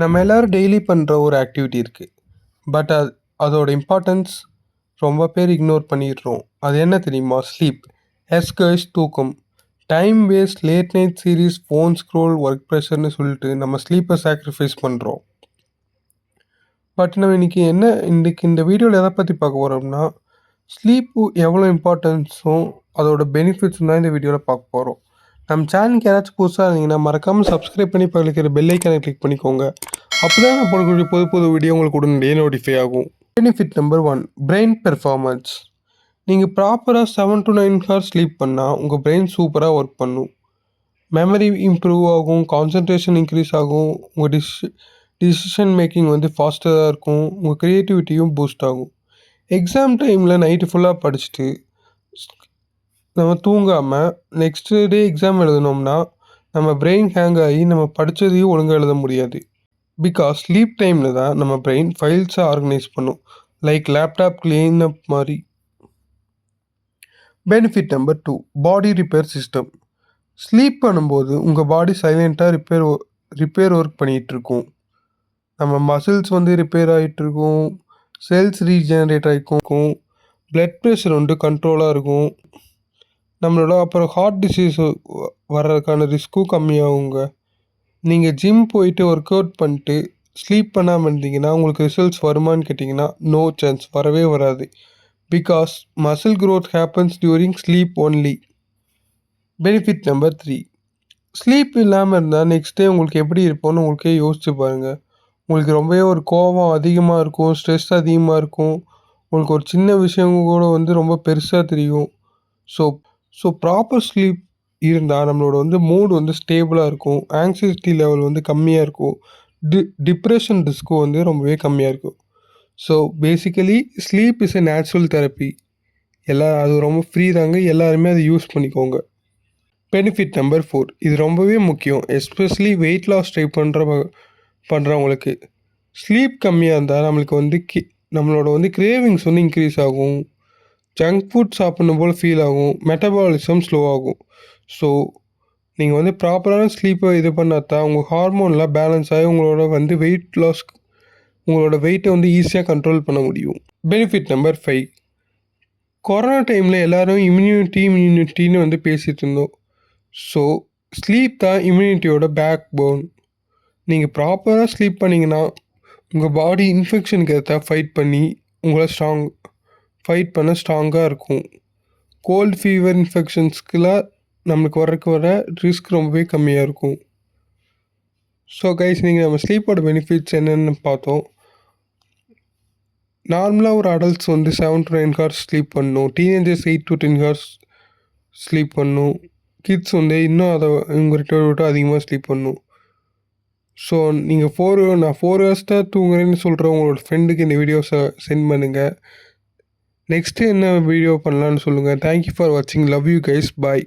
நம்ம எல்லாரும் டெய்லி பண்ணுற ஒரு ஆக்டிவிட்டி இருக்குது. பட் அதோட இம்பார்ட்டன்ஸ் ரொம்ப பேர் இக்னோர் பண்ணிடுறோம். அது என்ன தெரியுமா? ஸ்லீப். கைஸ், தூக்கம். Time waste, late night series, phone scroll, work ப்ரெஷர்னு சொல்லிட்டு நம்ம ஸ்லீப்பை சாக்ரிஃபைஸ் பண்ணுறோம். பட் நம்ம இன்னைக்கு இந்த வீடியோவில் எதை பற்றி பார்க்க போகிறோம்னா, ஸ்லீப்பு எவ்வளோ இம்பார்ட்டன்ஸும் அதோட பெனிஃபிட்ஸும் தான் இந்த வீடியோவில் பார்க்க போகிறோம். நம்ம சேனலுக்கு யாராச்சும் புதுசாக இருந்தீங்கன்னா மறக்காமல் சப்ஸ்கிரைப் பண்ணி பக்கத்தில் பெல் ஐக்கானை கிளிக் பண்ணிக்கோங்க. அப்போ தான் நான் போடக்கூடிய புது புது வீடியோ உங்களுக்கு உடனடியே நோட்டிஃபை ஆகும். Benefit number 1, brain performance. நீங்கள் ப்ராப்பராக 7 to 9 ஹவர்ஸ் ஸ்லீப் பண்ணால் உங்கள் பிரெயின் சூப்பராக ஒர்க் பண்ணும். மெமரி இம்ப்ரூவ் ஆகும், கான்சன்ட்ரேஷன் இன்க்ரீஸ் ஆகும், உங்கள் டிசிஷன் மேக்கிங் வந்து ஃபாஸ்ட்டாக இருக்கும், உங்கள் க்ரியேட்டிவிட்டியும் பூஸ்ட் ஆகும். எக்ஸாம் டைமில் நைட்டு ஃபுல்லாக படிச்சுட்டு நம்ம தூங்காமல் நெக்ஸ்ட் டே எக்ஸாம் எழுதினோம்னா நம்ம பிரெயின் ஹேங் ஆகி நம்ம படித்ததையும் ஒழுங்காக எழுத முடியாது. பிகாஸ் ஸ்லீப் டைமில் தான் நம்ம பிரெயின் ஃபைல்ஸை ஆர்கனைஸ் பண்ணும், லைக் லேப்டாப் க்ளீன் அப் மாதிரி. பெனிஃபிட் நம்பர் 2, பாடி ரிப்பேர் சிஸ்டம். ஸ்லீப் பண்ணும்போது உங்கள் பாடி சைலண்ட்டாக ரிப்பேர் ஒர்க் பண்ணிகிட்ருக்கும். நம்ம மசில்ஸ் வந்து ரிப்பேர் ஆகிட்டுருக்கும், செல்ஸ் ரீஜெனரேட் ஆகிருக்கும், பிளட் ப்ரெஷர் வந்து கண்ட்ரோலாக இருக்கும். நம்மளோட அப்புறம் ஹார்ட் டிசீஸ் வர்றதுக்கான ரிஸ்க்கும் கம்மியாகுங்க. நீங்கள் ஜிம் போயிட்டு ஒர்க் அவுட் பண்ணிட்டு ஸ்லீப் பண்ணாமல் இருந்தீங்கன்னா உங்களுக்கு ரிசல்ட்ஸ் வருமானு கேட்டிங்கன்னா நோ சான்ஸ், வரவே வராது. Because muscle growth happens during sleep only. Benefit number 3, sleep இல்லாமல் இருந்தால் நெக்ஸ்ட் டே உங்களுக்கு எப்படி இருப்போம்னு உங்களுக்கே யோசிச்சு பாருங்கள். உங்களுக்கு ரொம்பவே ஒரு கோபம் அதிகமாக இருக்கும், ஸ்ட்ரெஸ் அதிகமாக இருக்கும், உங்களுக்கு ஒரு சின்ன விஷயம் கூட வந்து ரொம்ப பெருசாக தெரியும். ஸோ ப்ராப்பர் ஸ்லீப் இருந்தால் நம்மளோட வந்து மூட் வந்து ஸ்டேபிளாக இருக்கும், ஆங்ஸைட்டி லெவல் வந்து கம்மியாக இருக்கும், டிப்ரெஷன் ரிஸ்க்கும் வந்து ரொம்பவே கம்மியாக இருக்கும். So basically sleep is a natural therapy. அது ரொம்ப ஃப்ரீ தாங்க, எல்லாருமே அதை யூஸ் பண்ணிக்கோங்க. பெனிஃபிட் நம்பர் 4, இது ரொம்பவே முக்கியம், எஸ்பெஷலி வெயிட் லாஸ் ட்ரை பண்ணுறவங்களுக்கு. ஸ்லீப் கம்மியாக இருந்தால் நம்மளுக்கு வந்து நம்மளோட வந்து கிரேவிங்ஸ் வந்து இன்க்ரீஸ் ஆகும், ஜங்க் ஃபுட் சாப்பிடணும் போல் ஃபீல் ஆகும், மெட்டபாலிசம் ஸ்லோ ஆகும். ஸோ நீங்கள் வந்து ப்ராப்பரான ஸ்லீப்பை இது பண்ணால் தான் உங்கள் ஹார்மோன்லாம் பேலன்ஸ் ஆகி உங்களோட வந்து உங்களோட வெயிட்டை வந்து ஈஸியாக கண்ட்ரோல் பண்ண முடியும். பெனிஃபிட் நம்பர் 5, கொரோனா டைமில் எல்லோரும் இம்யூனிட்டின்னு வந்து பேசிகிட்டு இருந்தோம். ஸோ ஸ்லீப் தான் இம்யூனிட்டியோட பேக் போன். நீங்கள் ப்ராப்பராக ஸ்லீப் பண்ணிங்கன்னா உங்கள் பாடி இன்ஃபெக்ஷனுக்கு ஏற்ற உங்களை ஃபைட் பண்ண ஸ்ட்ராங்காக இருக்கும். கோல்டு ஃபீவர் இன்ஃபெக்ஷன்ஸ்க்குலாம் நம்மளுக்கு வர ரிஸ்க் ரொம்பவே கம்மியாக இருக்கும். ஸோ கைஸ், நீங்கள் நம்ம ஸ்லீப்போட பெனிஃபிட்ஸ் என்னென்னு பார்த்தோம். நார்மலாக ஒரு அடல்ட்ஸ் வந்து 7 to 9 ஹவர்ஸ் ஸ்லீப் பண்ணணும், டீனேஜர்ஸ் 8 to 10 ஹவர்ஸ் ஸ்லீப் பண்ணணும், கிட்ஸ் வந்து இன்னும் அதை இவங்க விட்டு அதிகமாக ஸ்லீப் பண்ணணும். ஸோ நீங்கள் நான் 4 ஹவர்ஸ் தான் தூங்குறேன்னு சொல்கிற உங்களோட ஃப்ரெண்டுக்கு இந்த வீடியோஸை சென்ட் பண்ணுங்கள். நெக்ஸ்ட்டு என்ன வீடியோ பண்ணலான்னு சொல்லுங்கள். தேங்க்யூ ஃபார் வாட்சிங். Love you guys. பாய்.